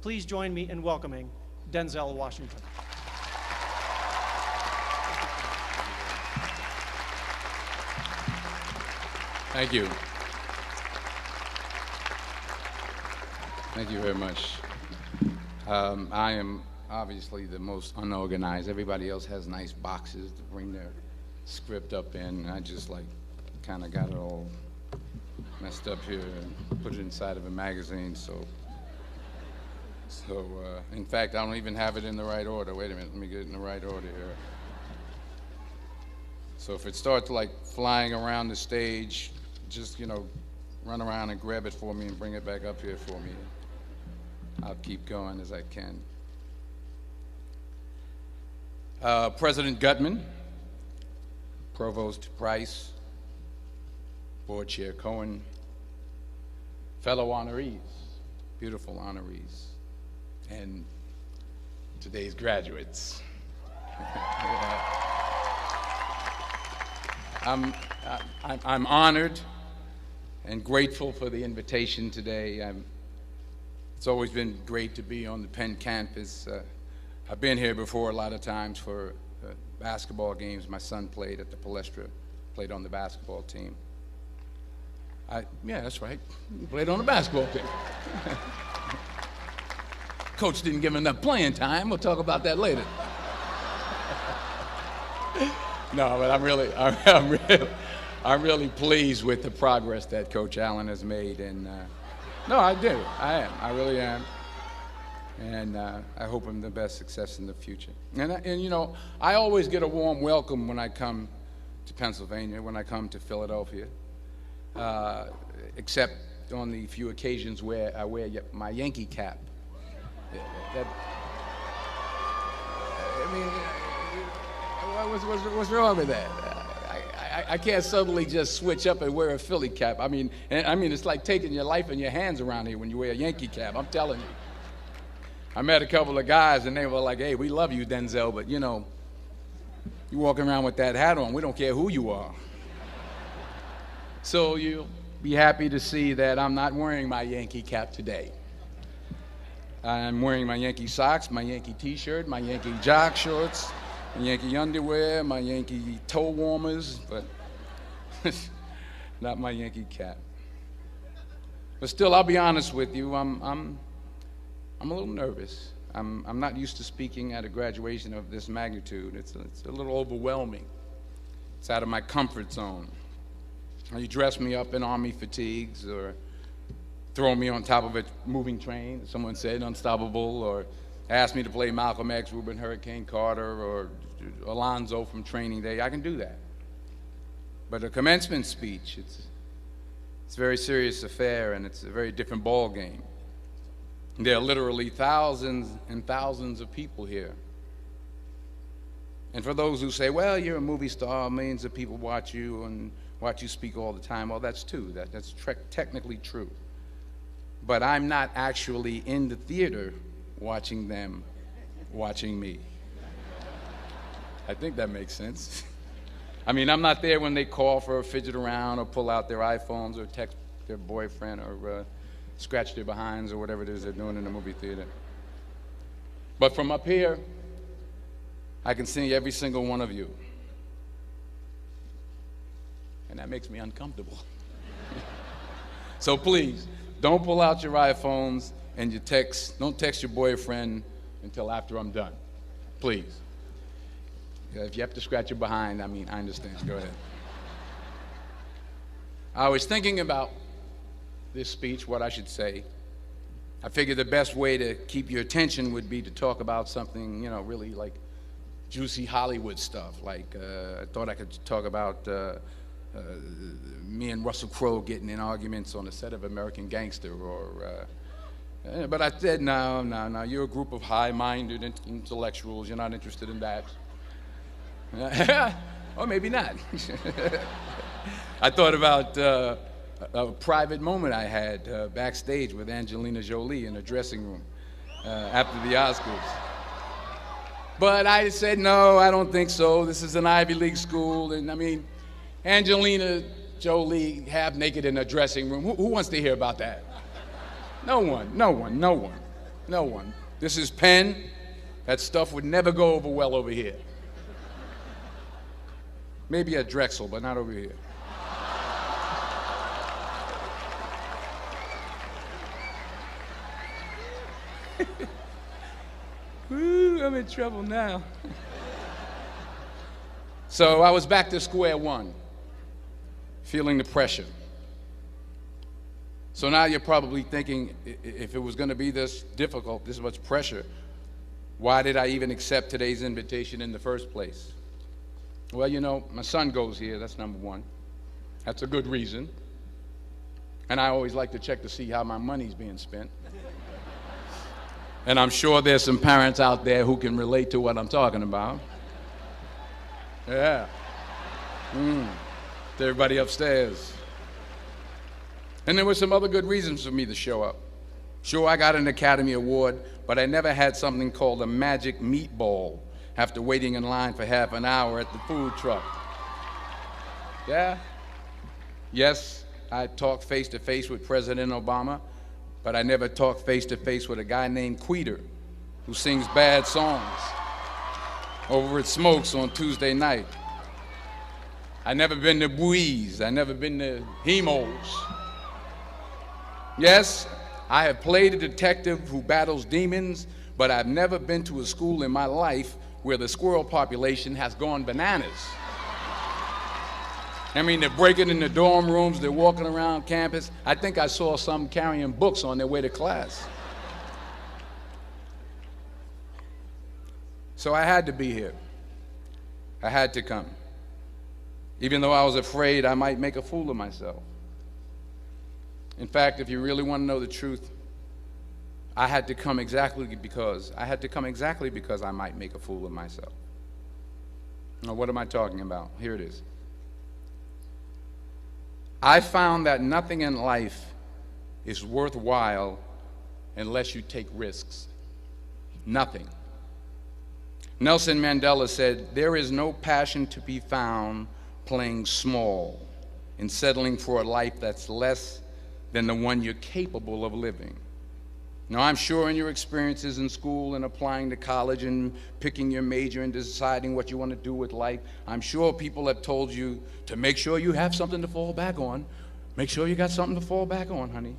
please join me in welcoming Denzel Washington. Thank you. Thank you very much. I am obviously the most unorganized. Everybody else has nice boxes to bring their script up in. I just like kind of got it all messed up here and put it inside of a magazine. So in fact, I don't even have it in the right order. Wait a minute, let me get it in the right order here. So if it starts like flying around the stage, just, run around and grab it for me and bring it back up here for me. I'll keep going as I can. President Gutman, Provost Price, Board Chair Cohen, fellow honorees, beautiful honorees, and today's graduates. I'm honored and grateful for the invitation today. It's always been great to be on the Penn campus. I've been here before a lot of times for basketball games. My son played at the Palestra, played on the basketball team. Yeah, that's right. He played on the basketball team. Coach didn't give him enough playing time. We'll talk about that later. No, but I'm really pleased with the progress that Coach Allen has made, and no, I do. I really am, and I hope him the best success in the future. And I always get a warm welcome when I come to Pennsylvania, when I come to Philadelphia, except on the few occasions where I wear my Yankee cap. What's wrong with that? I can't suddenly just switch up and wear a Philly cap. I mean, it's like taking your life in your hands around here when you wear a Yankee cap. I'm telling you. I met a couple of guys and they were like, "Hey, we love you, Denzel, but you walking around with that hat on, we don't care who you are." So you'll be happy to see that I'm not wearing my Yankee cap today. I'm wearing my Yankee socks, my Yankee t-shirt, my Yankee jock shorts, my Yankee underwear, my Yankee toe warmers, but not my Yankee cap. But still, I'll be honest with you, I'm a little nervous. I'm not used to speaking at a graduation of this magnitude. It's a little overwhelming. It's out of my comfort zone. You dress me up in army fatigues or throw me on top of a moving train, as someone said, unstoppable, or ask me to play Malcolm X, Reuben Hurricane Carter, or Alonzo from Training Day. I can do that. But a commencement speech, it's a very serious affair, and it's a very different ball game. There are literally thousands and thousands of people here. And for those who say, well, you're a movie star, millions of people watch you and watch you speak all the time, well, that's true. That's technically true. But I'm not actually in the theater watching them watching me. I think that makes sense. I mean, I'm not there when they call for a fidget around or pull out their iPhones or text their boyfriend or scratch their behinds or whatever it is they're doing in the movie theater. But from up here, I can see every single one of you. And that makes me uncomfortable. So please, don't pull out your iPhones and your texts. Don't text your boyfriend until after I'm done. Please. If you have to scratch your behind, I understand. Go ahead. I was thinking about this speech, what I should say. I figured the best way to keep your attention would be to talk about something, really like juicy Hollywood stuff. Like, I thought I could talk about me and Russell Crowe getting in arguments on the set of American Gangster, but I said, no, you're a group of high-minded intellectuals, you're not interested in that. Or maybe not. I thought about a private moment I had backstage with Angelina Jolie in a dressing room after the Oscars. But I said, no, I don't think so. This is an Ivy League school, and Angelina Jolie half naked in a dressing room. Who wants to hear about that? No one. No one. This is Penn. That stuff would never go over well over here. Maybe at Drexel, but not over here. Woo, I'm in trouble now. So I was back to square one, feeling the pressure. So now you're probably thinking, if it was going to be this difficult, this much pressure, why did I even accept today's invitation in the first place? Well, you know, my son goes here, that's number one. That's a good reason. And I always like to check to see how my money's being spent. And I'm sure there's some parents out there who can relate to what I'm talking about. Yeah. To everybody upstairs. And there were some other good reasons for me to show up. Sure, I got an Academy Award, but I never had something called a magic meatball after waiting in line for half an hour at the food truck. Yeah? Yes, I talked face-to-face with President Obama, but I never talked face-to-face with a guy named Queeter who sings bad songs over at Smokes on Tuesday night. I never been to Buies. I never been to Hemos. Yes, I have played a detective who battles demons, but I've never been to a school in my life where the squirrel population has gone bananas. I mean, they're breaking in the dorm rooms, they're walking around campus. I think I saw some carrying books on their way to class. So I had to be here. I had to come. Even though I was afraid I might make a fool of myself. In fact, if you really want to know the truth, I had to come exactly because I might make a fool of myself. Now, what am I talking about? Here it is. I found that nothing in life is worthwhile unless you take risks. Nothing. Nelson Mandela said, "There is no passion to be found playing small and settling for a life that's less than the one you're capable of living." Now, I'm sure in your experiences in school and applying to college and picking your major and deciding what you want to do with life, I'm sure people have told you to make sure you have something to fall back on. Make sure you got something to fall back on, honey.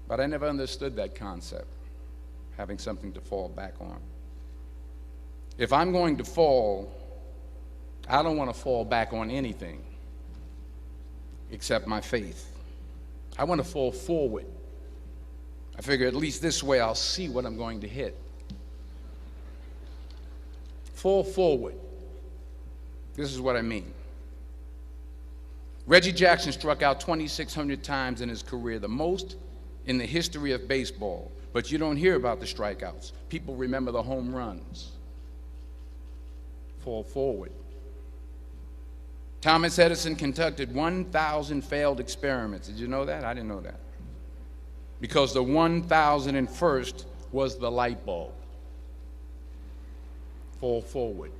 But I never understood that concept, having something to fall back on. If I'm going to fall, I don't want to fall back on anything except my faith. I want to fall forward. I figure at least this way I'll see what I'm going to hit. Fall forward. This is what I mean. Reggie Jackson struck out 2,600 times in his career, the most in the history of baseball. But you don't hear about the strikeouts. People remember the home runs. Fall forward. Thomas Edison conducted 1,000 failed experiments. Did you know that? I didn't know that. Because the 1,001st was the light bulb. Fall forward.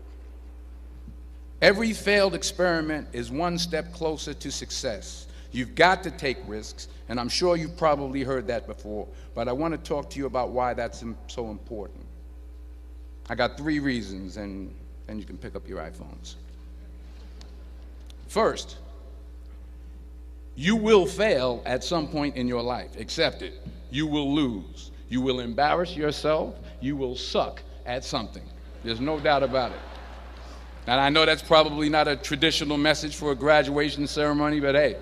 Every failed experiment is one step closer to success. You've got to take risks, and I'm sure you've probably heard that before, but I want to talk to you about why that's so important. I got 3 reasons, and you can pick up your iPhones. First, you will fail at some point in your life. Accept it. You will lose. You will embarrass yourself. You will suck at something. There's no doubt about it. And I know that's probably not a traditional message for a graduation ceremony, but hey,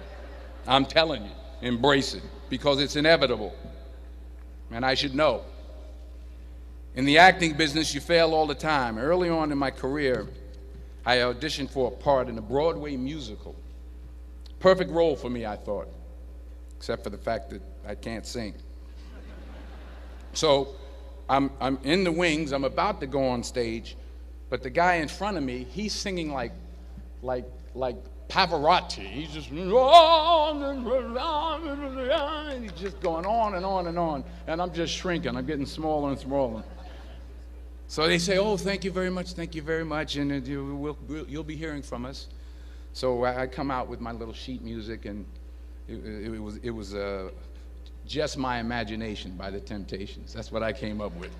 I'm telling you, embrace it, because it's inevitable. And I should know. In the acting business, you fail all the time. Early on in my career, I auditioned for a part in a Broadway musical. Perfect role for me, I thought, except for the fact that I can't sing. So I'm in the wings, I'm about to go on stage, but the guy in front of me, he's singing like Pavarotti. He's just, and he's just going on and on and on, and I'm just shrinking, I'm getting smaller and smaller. So they say, "Oh, thank you very much, and you'll be hearing from us." So I come out with my little sheet music, and it was Just My Imagination by the Temptations. That's what I came up with.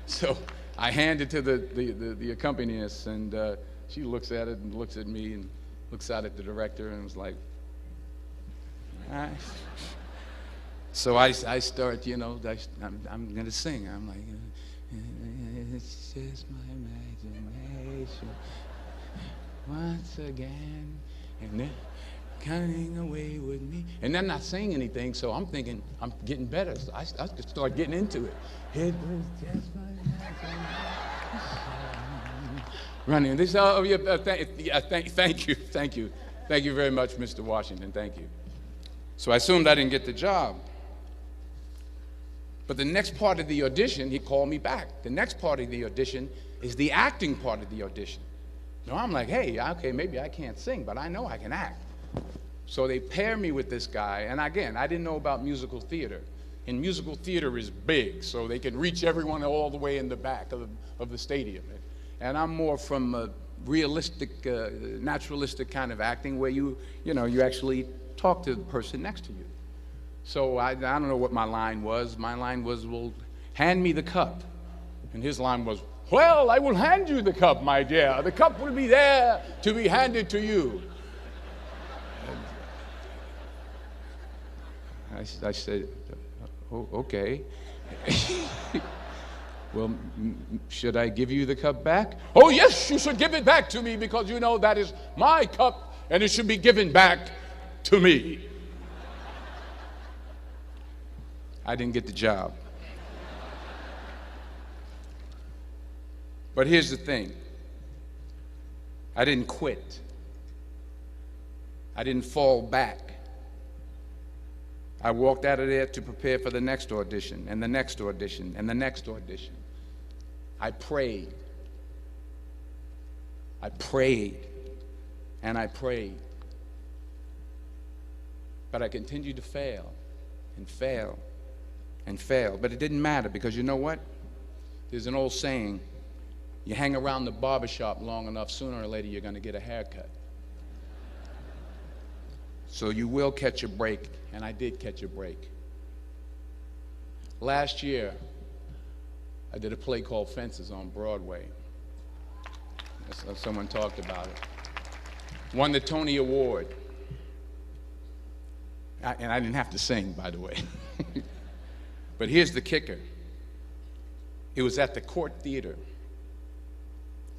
So I hand it to the accompanist, and she looks at it and looks at me and looks out at the director and was like, all right. So I start, you know, I'm going to sing. I'm like, it's just my imagination once again, and they're coming away with me. And I'm not saying anything, so I'm thinking I'm getting better. So I just start getting into it. It was just my imagination. Running. This, thank you very much, Mr. Washington. Thank you. So I assumed I didn't get the job. But the next part of the audition, he called me back. The next part of the audition is the acting part of the audition. Now I'm like, hey, okay, maybe I can't sing, but I know I can act. So they pair me with this guy, and again, I didn't know about musical theater. And musical theater is big, so they can reach everyone all the way in the back of the stadium. And I'm more from a realistic, naturalistic kind of acting where you actually talk to the person next to you. So I don't know what my line was. My line was, well, hand me the cup. And his line was, well, I will hand you the cup, my dear. The cup will be there to be handed to you. I said, oh, okay. Well, should I give you the cup back? Oh, yes, you should give it back to me because you know that is my cup and it should be given back to me. I didn't get the job. But here's the thing. I didn't quit. I didn't fall back. I walked out of there to prepare for the next audition, and the next audition, and the next audition. I prayed. I prayed, and I prayed. But I continued to fail, and fail, and fail. But it didn't matter, because you know what? There's an old saying, you hang around the barbershop long enough, sooner or later you're going to get a haircut. So you will catch a break, and I did catch a break. Last year, I did a play called Fences on Broadway. Someone talked about it. Won the Tony Award. And I didn't have to sing, by the way. But here's the kicker. It was at the Court Theater.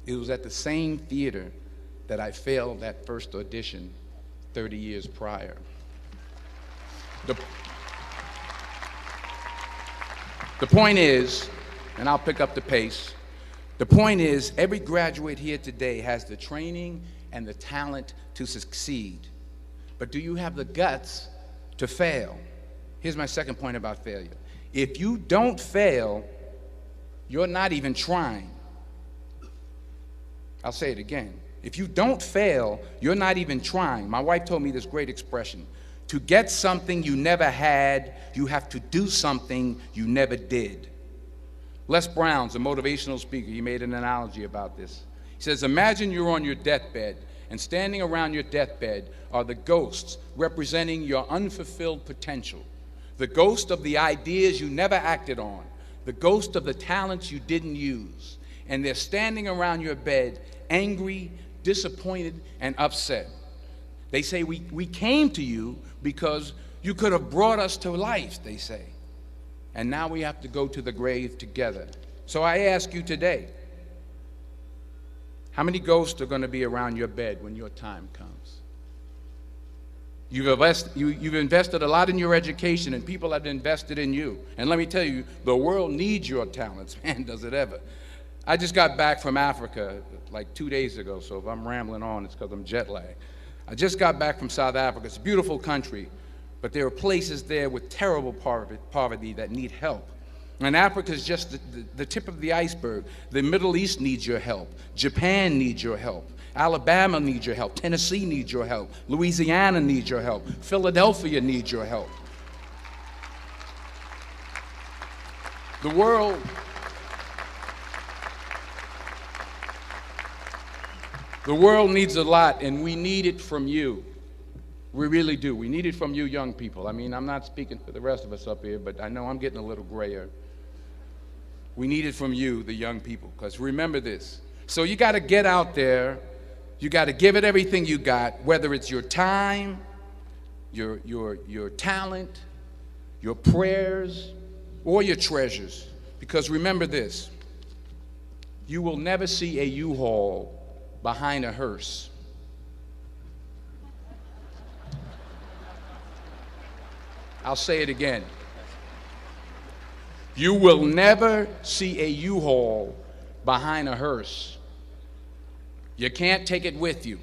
It was at the same theater that I failed that first audition 30 years prior. The point is, and I'll pick up the pace, the point is every graduate here today has the training and the talent to succeed. But do you have the guts to fail? Here's my second point about failure. If you don't fail, you're not even trying. I'll say it again. If you don't fail, you're not even trying. My wife told me this great expression. To get something you never had, you have to do something you never did. Les Brown's a motivational speaker. He made an analogy about this. He says, imagine you're on your deathbed, and standing around your deathbed are the ghosts representing your unfulfilled potential. The ghost of the ideas you never acted on. The ghost of the talents you didn't use. And they're standing around your bed, angry, disappointed, and upset. They say, we came to you because you could have brought us to life, they say. And now we have to go to the grave together. So I ask you today, how many ghosts are going to be around your bed when your time comes? You've invested a lot in your education, and people have invested in you. And let me tell you, the world needs your talents. Man, does it ever. I just got back from Africa like 2 days ago, so if I'm rambling on, it's because I'm jet lagged. I just got back from South Africa. It's a beautiful country, but there are places there with terrible poverty that need help. And Africa is just the tip of the iceberg. The Middle East needs your help. Japan needs your help. Alabama needs your help. Tennessee needs your help. Louisiana needs your help. Philadelphia needs your help. The world needs a lot, and we need it from you. We really do. We need it from you young people. I mean, I'm not speaking for the rest of us up here, but I know I'm getting a little grayer. We need it from you, the young people, because remember this. So you got to get out there. You got to give it everything you got, whether it's your time, your talent, your prayers, or your treasures. Because remember this, you will never see a U-Haul behind a hearse. I'll say it again. You will never see a U-Haul behind a hearse. You can't take it with you.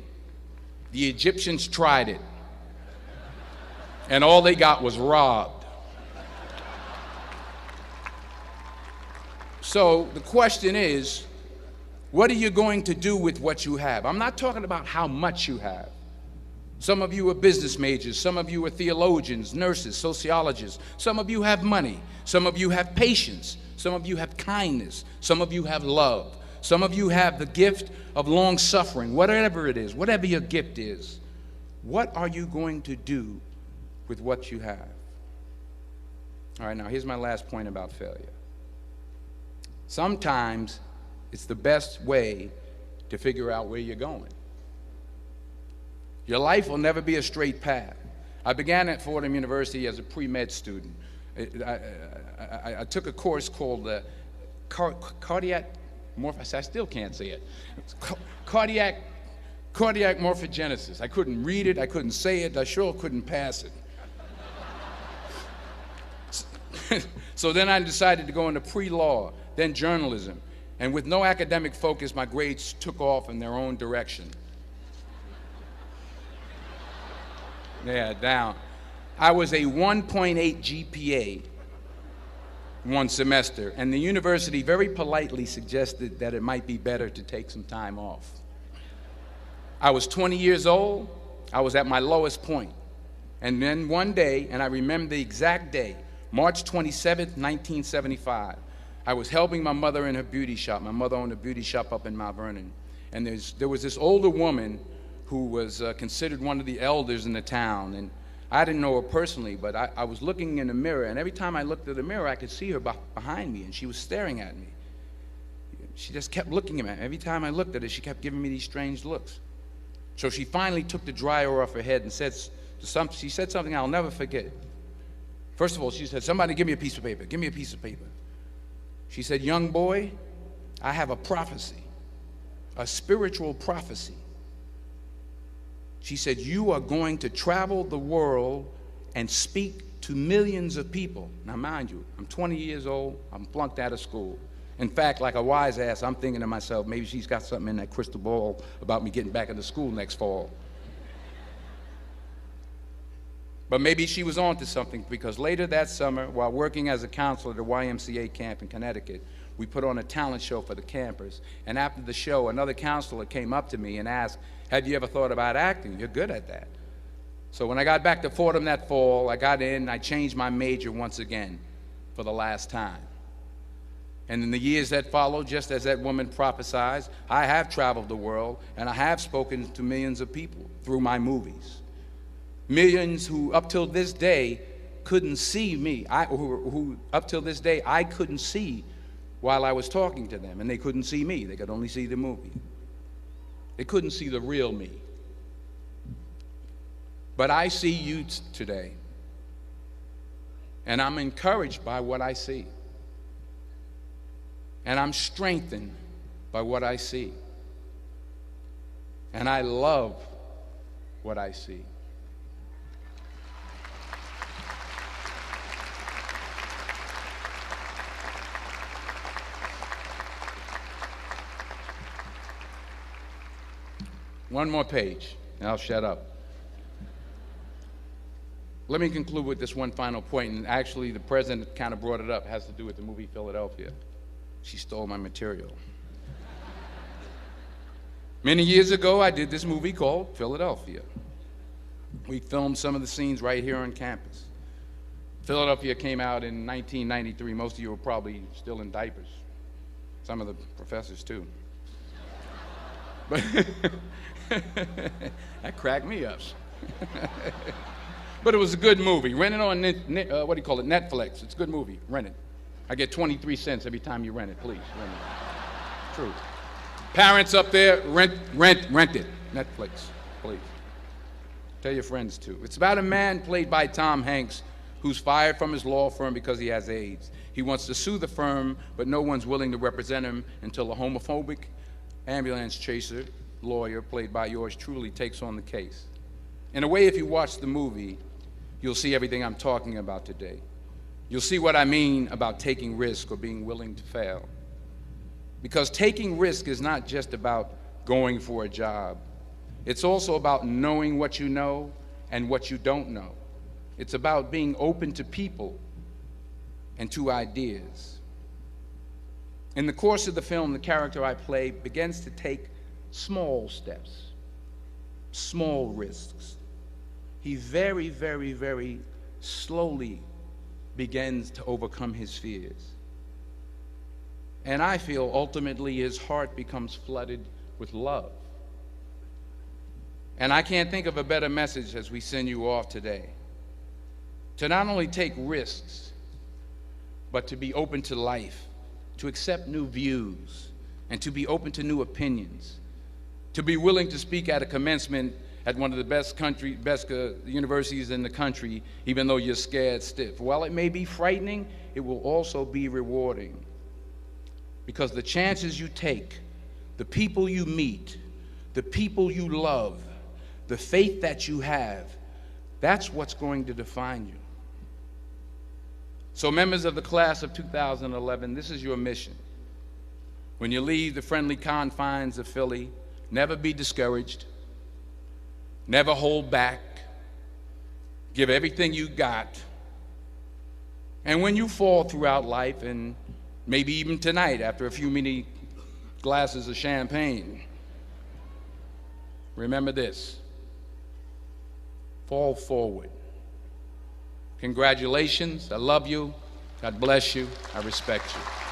The Egyptians tried it, and all they got was robbed. So the question is, what are you going to do with what you have? I'm not talking about how much you have. Some of you are business majors, some of you are theologians, nurses, sociologists, some of you have money, some of you have patience, some of you have kindness, some of you have love, some of you have the gift of long suffering, whatever it is, whatever your gift is. What are you going to do with what you have? All right, now here's my last point about failure. Sometimes it's the best way to figure out where you're going. Your life will never be a straight path. I began at Fordham University as a pre-med student. I took a course called cardiac morphogenesis. I still can't say it. Cardiac morphogenesis. I couldn't read it. I couldn't say it. I sure couldn't pass it. So then I decided to go into pre-law, then journalism. And with no academic focus, my grades took off in their own direction. Yeah, down. I was a 1.8 GPA one semester, and the university very politely suggested that it might be better to take some time off. I was 20 years old. I was at my lowest point. And then one day, and I remember the exact day, March 27th, 1975, I was helping my mother in her beauty shop. My mother owned a beauty shop up in Mount Vernon. And there was this older woman who was considered one of the elders in the town. And I didn't know her personally, but I was looking in the mirror, and every time I looked at the mirror, I could see her behind me, and she was staring at me. She just kept looking at me. Every time I looked at her, she kept giving me these strange looks. So she finally took the dryer off her head and she said something I'll never forget. First of all, she said, "Somebody give me a piece of paper. Give me a piece of paper." She said, "Young boy, I have a prophecy, a spiritual prophecy." She said, "You are going to travel the world and speak to millions of people." Now, mind you, I'm 20 years old. I'm flunked out of school. In fact, like a wise ass, I'm thinking to myself, maybe she's got something in that crystal ball about me getting back into school next fall. But maybe she was on to something, because later that summer, while working as a counselor at a YMCA camp in Connecticut, we put on a talent show for the campers. And after the show, another counselor came up to me and asked, "Have you ever thought about acting? You're good at that." So when I got back to Fordham that fall, I got in, I changed my major once again for the last time. And in the years that followed, just as that woman prophesied, I have traveled the world, and I have spoken to millions of people through my movies. Millions who up till this day couldn't see me, who up till this day I couldn't see while I was talking to them, and they couldn't see me. They could only see the movie. They couldn't see the real me. But I see you today, and I'm encouraged by what I see. And I'm strengthened by what I see. And I love what I see. One more page, and I'll shut up. Let me conclude with this one final point, and actually the president kind of brought it up. It has to do with the movie Philadelphia. She stole my material. Many years ago, I did this movie called Philadelphia. We filmed some of the scenes right here on campus. Philadelphia came out in 1993. Most of you were probably still in diapers. Some of the professors, too. But that cracked me up. But it was a good movie. Rent it on, what do you call it, Netflix. It's a good movie. Rent it. I get 23 cents every time you rent it. Please, rent it. True. Parents up there, rent it. Netflix, please. Tell your friends too. It's about a man played by Tom Hanks who's fired from his law firm because he has AIDS. He wants to sue the firm, but no one's willing to represent him until a homophobic ambulance chaser lawyer, played by yours truly, takes on the case. In a way, if you watch the movie, you'll see everything I'm talking about today. You'll see what I mean about taking risk or being willing to fail. Because taking risk is not just about going for a job. It's also about knowing what you know and what you don't know. It's about being open to people and to ideas. In the course of the film, the character I play begins to take small steps, small risks. He very, very, very slowly begins to overcome his fears. And I feel ultimately his heart becomes flooded with love. And I can't think of a better message as we send you off today. To not only take risks, but to be open to life, to accept new views, and to be open to new opinions, to be willing to speak at a commencement at one of the best universities in the country, even though you're scared stiff. While it may be frightening, it will also be rewarding. Because the chances you take, the people you meet, the people you love, the faith that you have, that's what's going to define you. So members of the class of 2011, this is your mission. When you leave the friendly confines of Philly, never be discouraged, never hold back, give everything you got. And when you fall throughout life, and maybe even tonight after a few many glasses of champagne, remember this: fall forward. Congratulations. I love you. God bless you. I respect you.